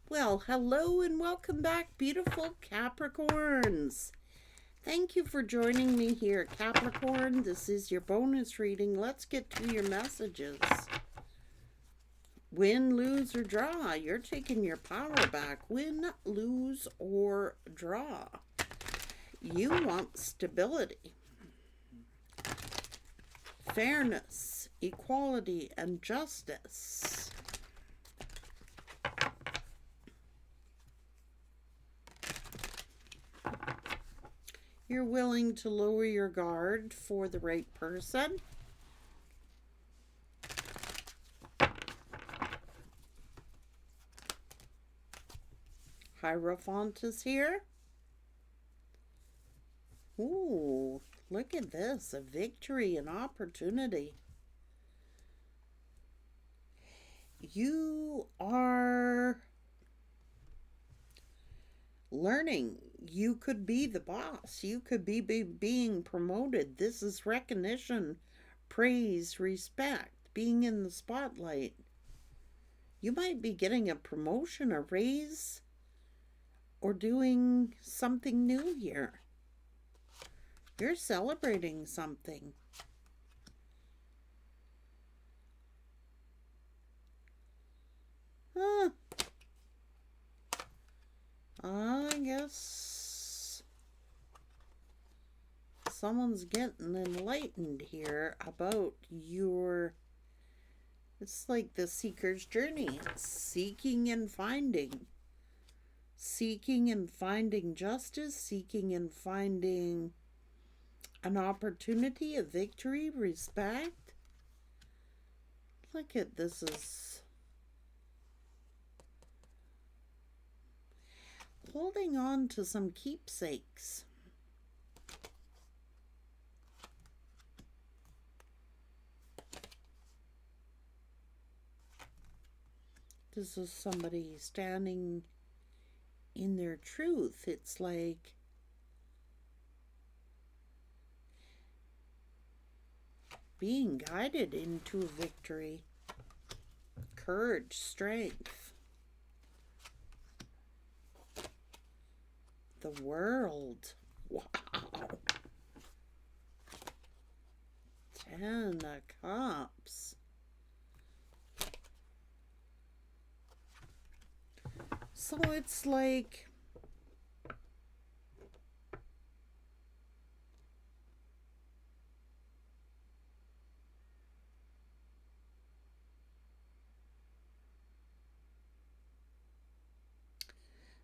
Well, hello and welcome back, beautiful Capricorns. Thank you for joining me here, Capricorn. This is your bonus reading. Let's get to your messages. Win, lose, or draw. You're taking your power back. Win, lose, or draw. You want stability, fairness, equality, and justice. You're willing to lower your guard for the right person. Hierophant is here. Ooh, look at this, a victory, an opportunity. You are learning. You could be the boss. You could be being promoted. This is recognition, praise, respect, being in the spotlight. You might be getting a promotion, a raise, or doing something new here. You're celebrating something. Huh. I guess someone's getting enlightened here about your... It's like the seeker's journey. It's seeking and finding. Seeking and finding justice. Seeking and finding an opportunity, a victory, respect. Look at this is holding on to some keepsakes. This is somebody standing in their truth. It's like being guided into a victory. Courage, strength. The world. Wow. 10 of Cups. So it's like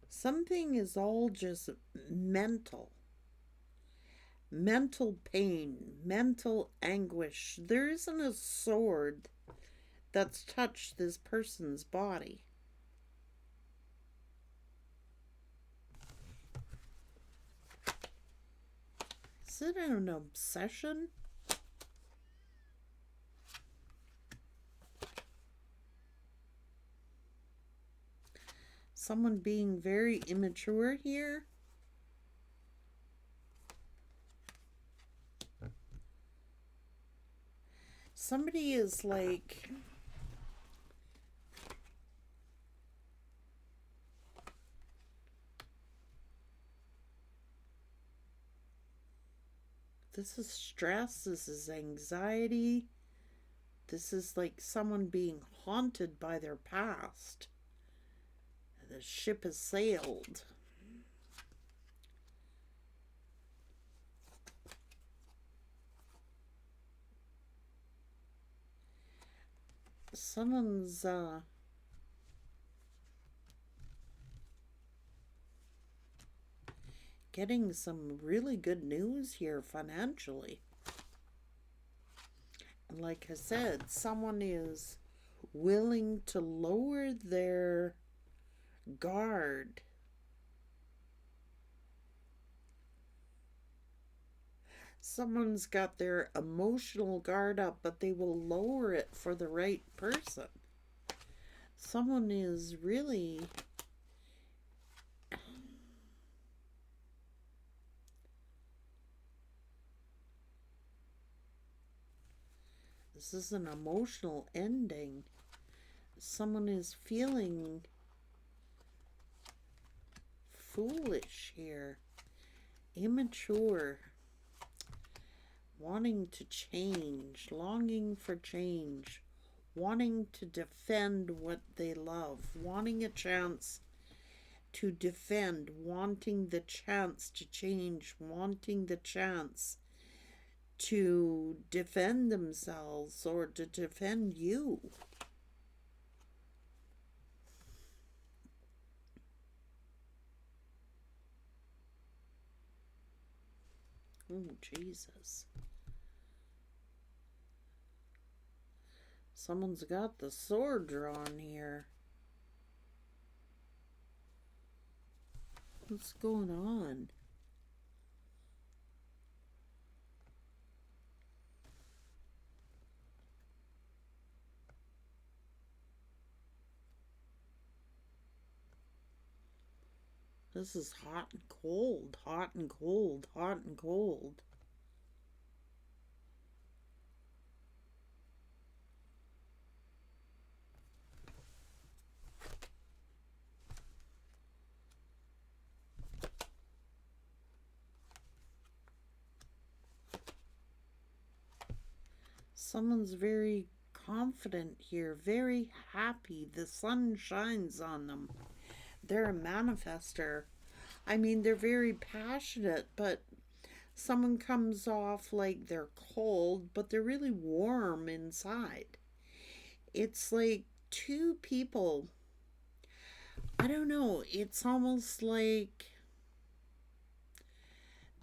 something is all just mental. Mental pain, mental anguish. There isn't a sword that's touched this person's body. Is it an obsession? Someone being very immature here? Somebody is like... This is stress, this is anxiety. This is like someone being haunted by their past. The ship has sailed. Someone's getting some really good news here financially. And like I said, someone is willing to lower their guard. Someone's got their emotional guard up, but they will lower it for the right person. Someone is really... This is an emotional ending. Someone is feeling foolish here. Immature. Wanting to change. Longing for change. Wanting to defend what they love. Wanting a chance to defend. Wanting the chance to change. Wanting the chance to defend themselves or to defend you. Oh, Jesus. Someone's got the sword drawn here. What's going on? This is hot and cold, hot and cold, hot and cold. Someone's very confident here, very happy. The sun shines on them. They're a manifester. I mean, they're very passionate, but someone comes off like they're cold, but they're really warm inside. It's like two people. I don't know. It's almost like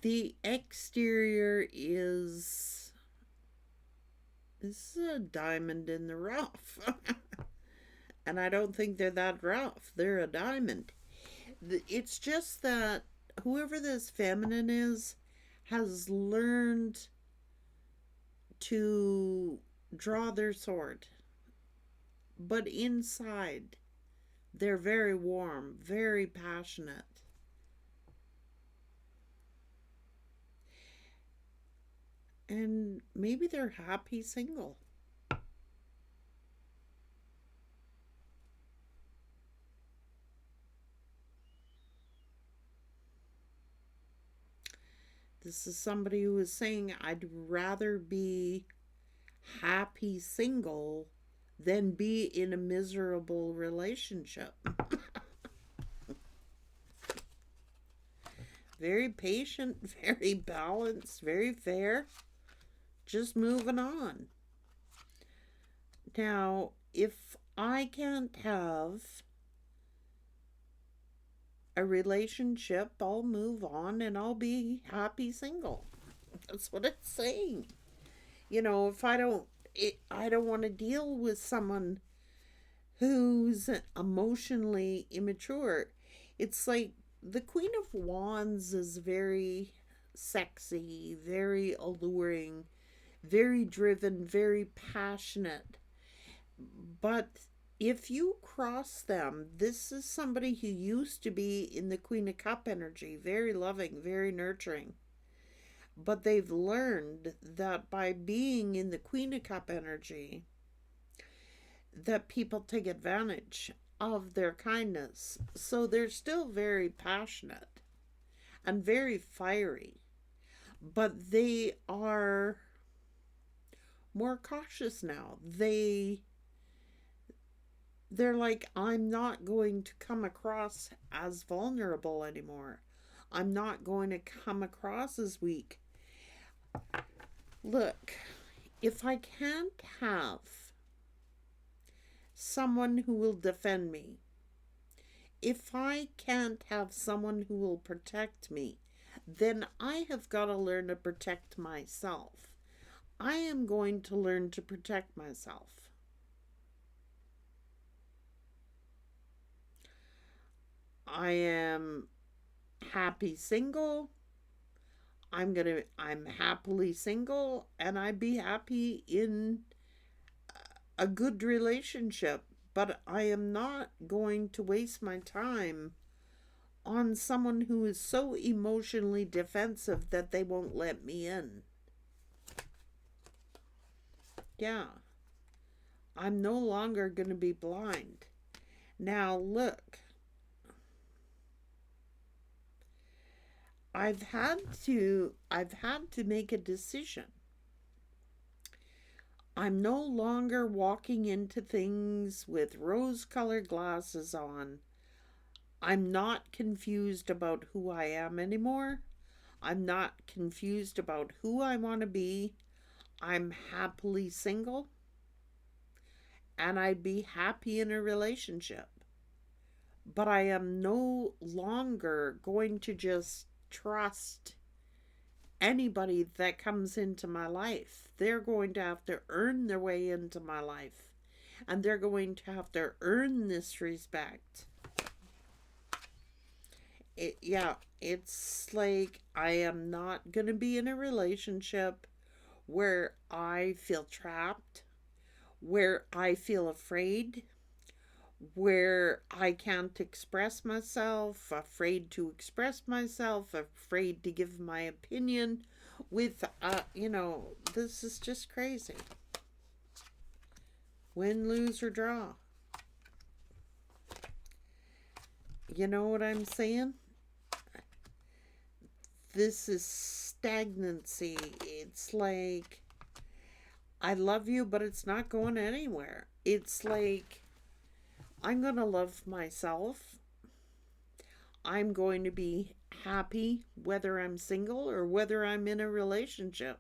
the exterior is. This is a diamond in the rough. And I don't think they're that rough. They're a diamond. It's just that whoever this feminine is has learned to draw their sword. But inside, they're very warm, very passionate. And maybe they're happy single. This is somebody who is saying, I'd rather be happy single than be in a miserable relationship. Very patient, very balanced, very fair. Just moving on. Now, if I can't have a relationship, I'll move on and I'll be happy single. That's what it's saying. You know, if I don't want to deal with someone who's emotionally immature. It's like the Queen of Wands is very sexy, very alluring, very driven, very passionate. But if you cross them, this is somebody who used to be in the Queen of Cup energy, very loving, very nurturing. But they've learned that by being in the Queen of Cup energy, that people take advantage of their kindness. So they're still very passionate and very fiery, but they are more cautious now. They're like, I'm not going to come across as vulnerable anymore. I'm not going to come across as weak. Look, if I can't have someone who will defend me, if I can't have someone who will protect me, then I have got to learn to protect myself. I am going to learn to protect myself. I am happy single. I'm happily single, and I'd be happy in a good relationship, but I am not going to waste my time on someone who is so emotionally defensive that they won't let me in. Yeah. I'm no longer going to be blind. Now, look. I've had to make a decision. I'm no longer walking into things with rose-colored glasses on. I'm not confused about who I am anymore. I'm not confused about who I want to be. I'm happily single, and I'd be happy in a relationship. But I am no longer going to just trust anybody that comes into my life. They're going to have to earn their way into my life, and they're going to have to earn this respect. Yeah, it's like I am not going to be in a relationship where I feel trapped, where I feel afraid, where I can't express myself, afraid to express myself, afraid to give my opinion with, this is just crazy. Win, lose, or draw. You know what I'm saying? This is stagnancy. It's like, I love you, but it's not going anywhere. It's like, I'm going to love myself. I'm going to be happy whether I'm single or whether I'm in a relationship.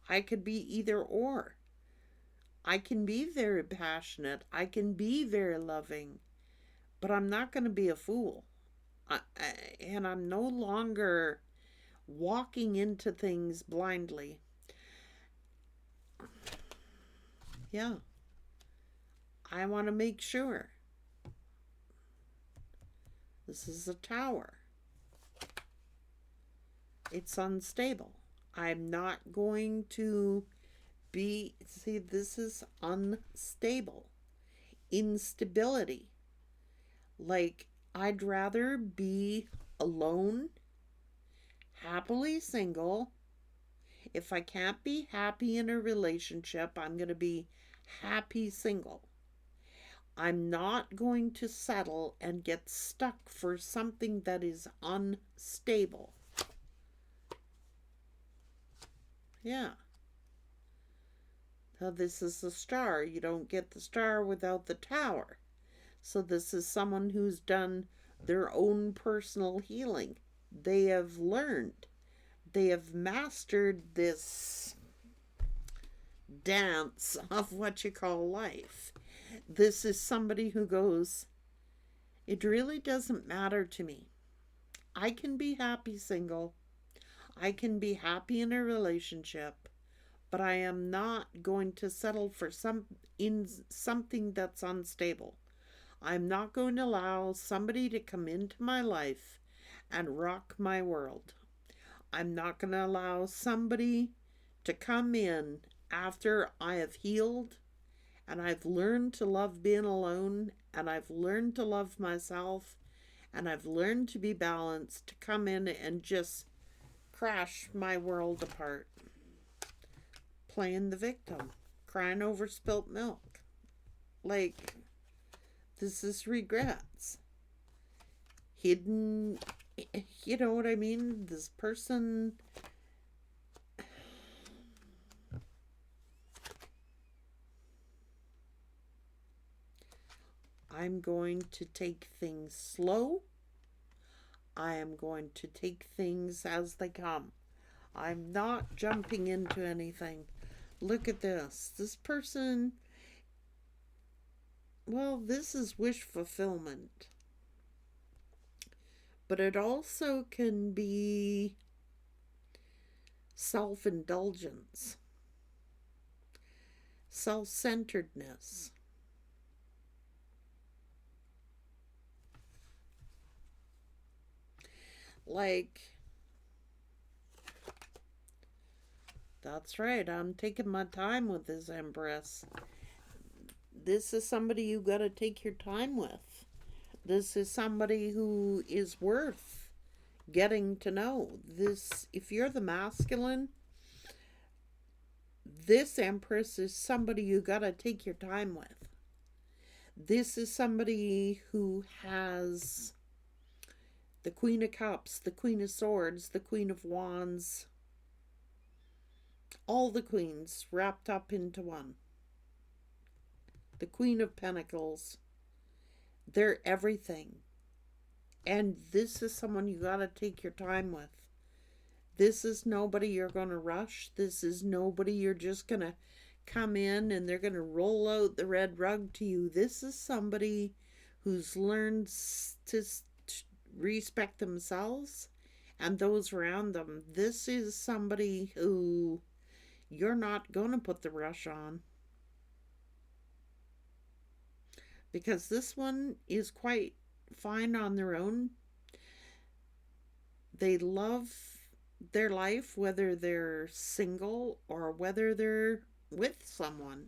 I could be either or. I can be very passionate. I can be very loving, but I'm not going to be a fool. And I'm no longer walking into things blindly. Yeah. I want to make sure. This is a tower. It's unstable. I'm not going to see, this is unstable. Instability. Like, I'd rather be alone, happily single. If I can't be happy in a relationship, I'm going to be happy single. I'm not going to settle and get stuck for something that is unstable. Yeah. Now, this is the star. You don't get the star without the tower. So this is someone who's done their own personal healing. They have learned. They have mastered this dance of what you call life. This is somebody who goes, it really doesn't matter to me. I can be happy single. I can be happy in a relationship, but I am not going to settle for something that's unstable. I'm not going to allow somebody to come into my life and rock my world. I'm not going to allow somebody to come in after I have healed and I've learned to love being alone and I've learned to love myself and I've learned to be balanced, to come in and just crash my world apart. Playing the victim, crying over spilt milk. Like, this is regrets. Hidden, you know what I mean? This person, I'm going to take things slow. I am going to take things as they come. I'm not jumping into anything. Look at this. This person, well, this is wish fulfillment. But it also can be self-indulgence, self-centeredness. Like, that's right, I'm taking my time with this Empress. This is somebody you gotta take your time with. This is somebody who is worth getting to know. This, if you're the masculine, this Empress is somebody you gotta take your time with. This is somebody who has The Queen of Cups, the Queen of Swords, the Queen of Wands, all the queens wrapped up into one. The Queen of Pentacles. They're everything. And this is someone you gotta take your time with. This is nobody you're gonna rush. This is nobody you're just gonna come in and they're gonna roll out the red rug to you. This is somebody who's learned to respect themselves and those around them. This is somebody who you're not gonna put the rush on. Because this one is quite fine on their own. They love their life, whether they're single or whether they're with someone.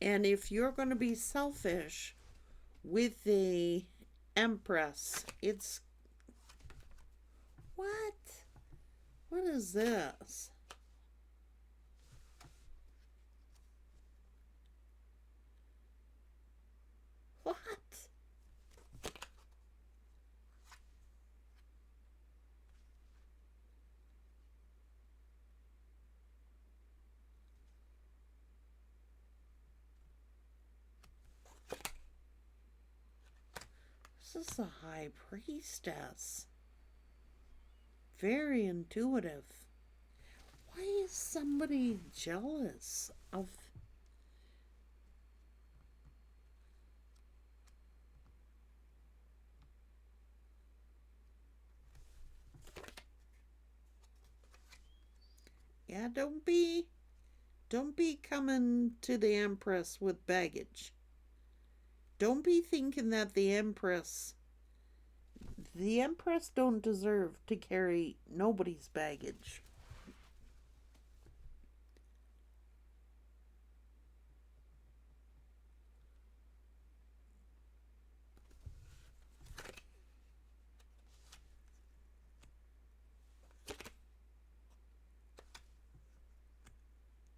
And if you're going to be selfish with the Empress, it's... What? What is this? What? This is a high priestess. Very intuitive. Why is somebody jealous of... Yeah, don't be coming to the Empress with baggage. Don't be thinking that the Empress don't deserve to carry nobody's baggage.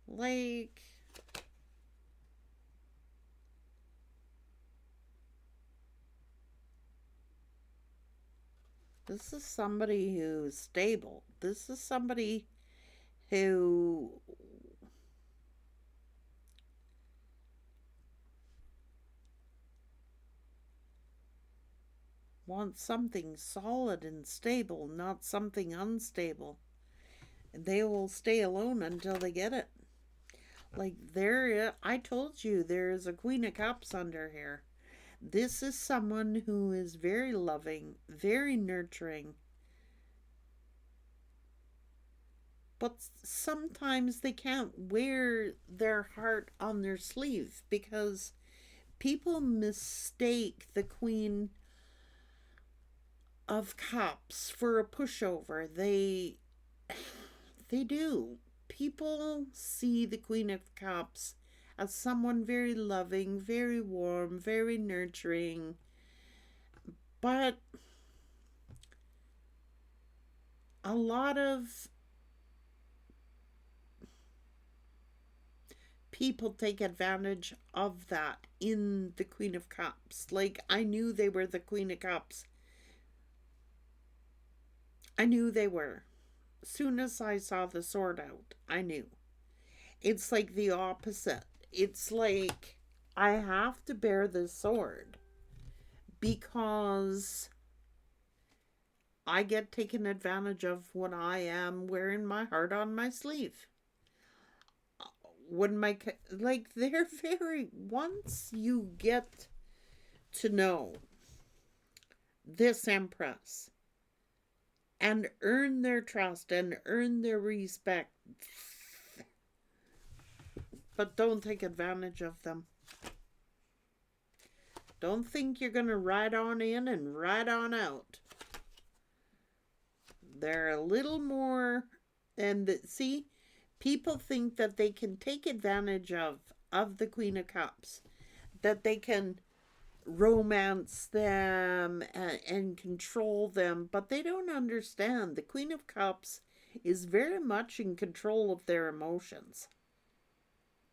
Like, this is somebody who's stable. This is somebody who wants something solid and stable, not something unstable. And they will stay alone until they get it. Like, I told you there's a Queen of Cups under here. This is someone who is very loving, very nurturing. But sometimes they can't wear their heart on their sleeve because people mistake the Queen of Cups for a pushover. They do. People see the Queen of Cups as someone very loving, very warm, very nurturing. But a lot of people take advantage of that in the Queen of Cups. Like, I knew they were the Queen of Cups. I knew they were. Soon as I saw the sword out, I knew. It's like the opposite. It's like, I have to bear this sword because I get taken advantage of when I am wearing my heart on my sleeve. When they're very, once you get to know this Empress and earn their trust and earn their respect, but don't take advantage of them. Don't think you're going to ride on in and ride on out. They're a little more, and see, people think that they can take advantage of the Queen of Cups, that they can romance them and control them, but they don't understand. The Queen of Cups is very much in control of their emotions.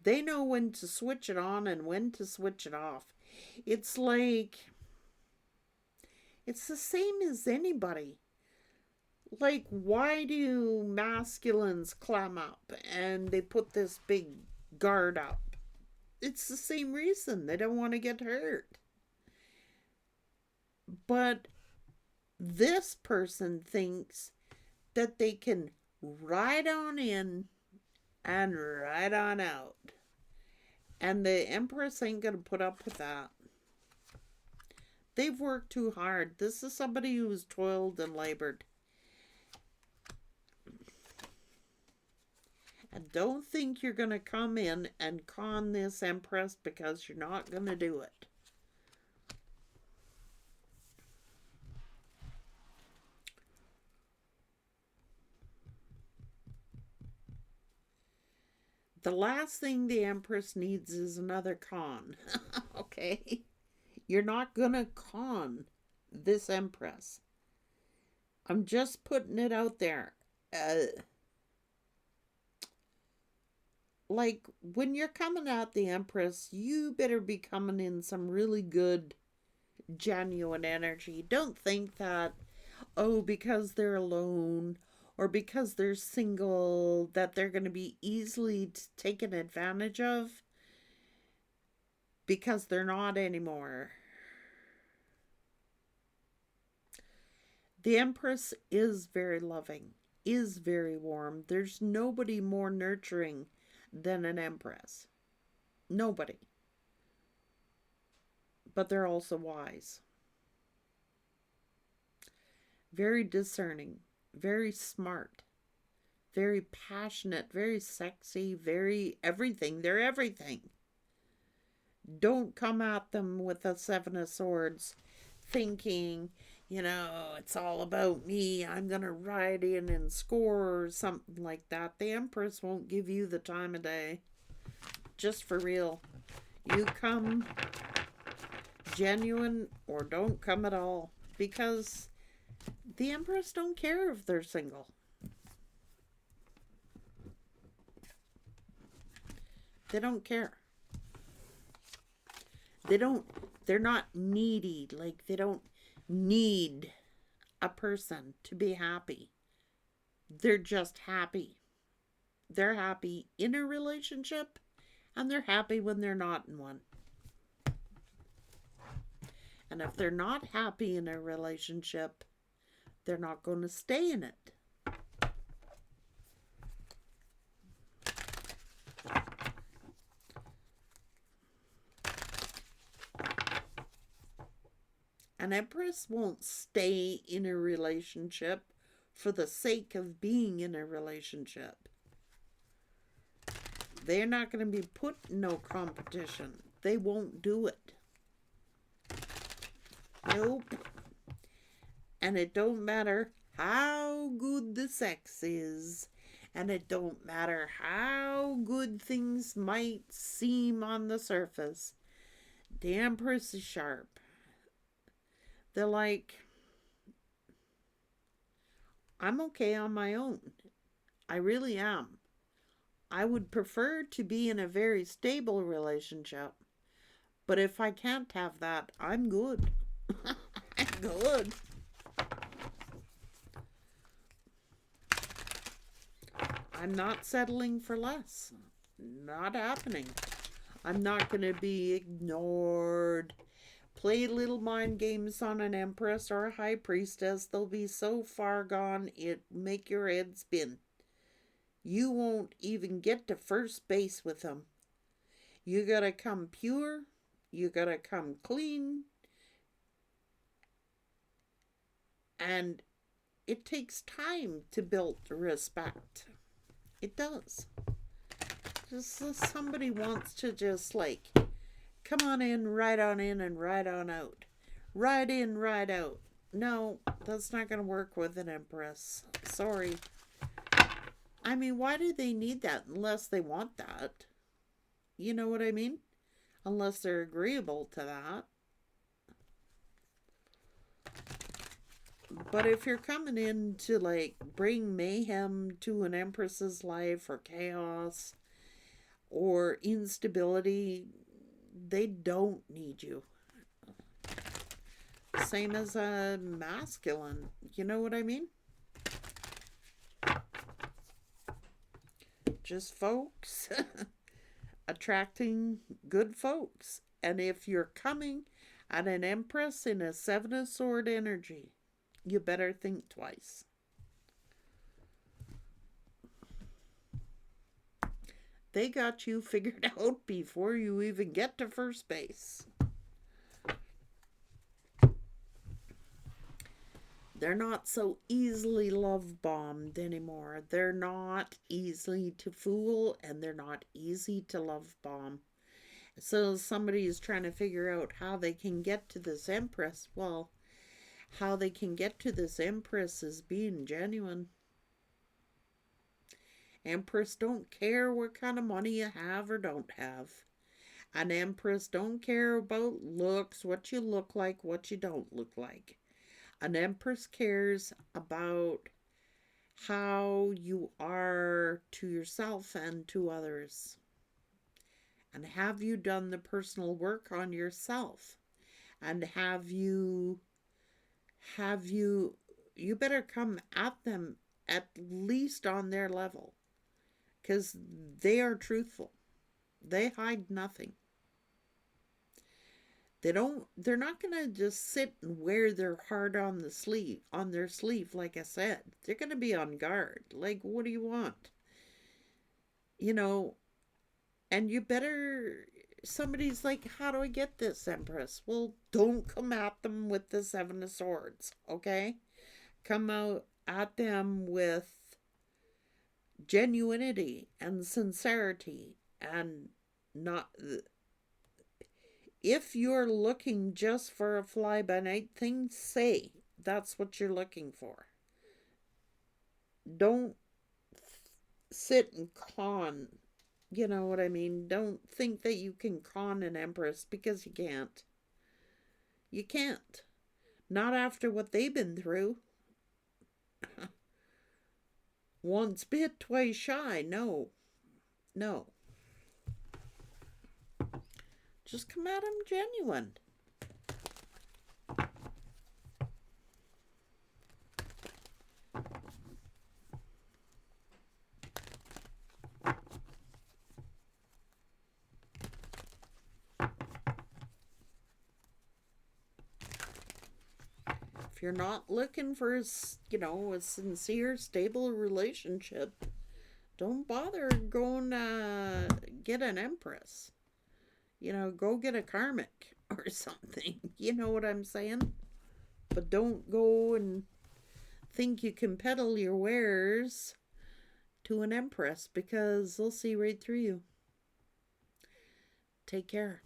They know when to switch it on and when to switch it off. It's like It's the same as anybody. Like, why do masculines clam up and they put this big guard up? It's the same reason. They don't want to get hurt. But this person thinks that they can ride on in and ride on out. And the Empress ain't going to put up with that. They've worked too hard. This is somebody who's toiled and labored. And don't think you're going to come in and con this Empress, because you're not going to do it. The last thing the Empress needs is another con. Okay? You're not going to con this Empress. I'm just putting it out there. Like, when you're coming at the Empress, you better be coming in some really good, genuine energy. Don't think that, oh, because they're alone or because they're single, that they're going to be easily taken advantage of, because they're not anymore. The Empress is very loving, is very warm. There's nobody more nurturing than an Empress. Nobody. But they're also wise. Very discerning. Very smart. Very passionate. Very sexy. Very everything. They're everything. Don't come at them with a Seven of Swords thinking, it's all about me. I'm going to ride in and score or something like that. The Empress won't give you the time of day. Just for real. You come genuine or don't come at all. Because the Empress don't care if they're single. They don't care. They're not needy. Like, they don't need a person to be happy. They're just happy. They're happy in a relationship, and they're happy when they're not in one. And if they're not happy in a relationship, they're not going to stay in it. An Empress won't stay in a relationship for the sake of being in a relationship. They're not going to be put in no competition. They won't do it. Nope. And it don't matter how good the sex is. And it don't matter how good things might seem on the surface. The Empress is sharp. They're like, I'm okay on my own. I really am. I would prefer to be in a very stable relationship. But if I can't have that, I'm good. I'm good. I'm not settling for less. Not happening. I'm not going to be ignored. Play little mind games on an Empress or a High Priestess. They'll be so far gone, it make your head spin. You won't even get to first base with them. You gotta come pure. You gotta come clean. And it takes time to build respect. It does. Just somebody wants to just like, come on in, ride on in, and ride on out. Ride in, ride out. No, that's not going to work with an Empress. Sorry. I mean, why do they need that unless they want that? You know what I mean? Unless they're agreeable to that. But if you're coming in to like bring mayhem to an Empress's life, or chaos or instability, they don't need you. Same as a masculine. You know what I mean? Just folks attracting good folks. And if you're coming at an Empress in a Seven of Sword energy, you better think twice. They got you figured out before you even get to first base. They're not so easily love bombed anymore. They're not easy to fool, and they're not easy to love bomb. So somebody is trying to figure out how they can get to this Empress. Well, how they can get to this Empress is being genuine. Empress don't care what kind of money you have or don't have. An Empress don't care about looks, what you look like, what you don't look like. An Empress cares about how you are to yourself and to others. And have you done the personal work on yourself? And you better come at them at least on their level, because they are truthful. They hide nothing. They're not going to just sit and wear their heart on their sleeve, like I said. They're going to be on guard. Like, what do you want? You know, and you better, somebody's like, how do I get this, Empress? Well, don't come at them with the Seven of Swords, okay? Come out at them with genuinity and sincerity, and not, if you're looking just for a fly by night thing, say that's what you're looking for. Don't sit and con. You know what I mean? Don't think that you can con an Empress, because you can't. You can't. Not after what they've been through. Once bit, twice shy. No. No. Just come at them genuine. If you're not looking for a sincere, stable relationship, don't bother going to get an Empress. Go get a karmic or something. You know what I'm saying? But don't go and think you can peddle your wares to an Empress, because they'll see right through you. Take care.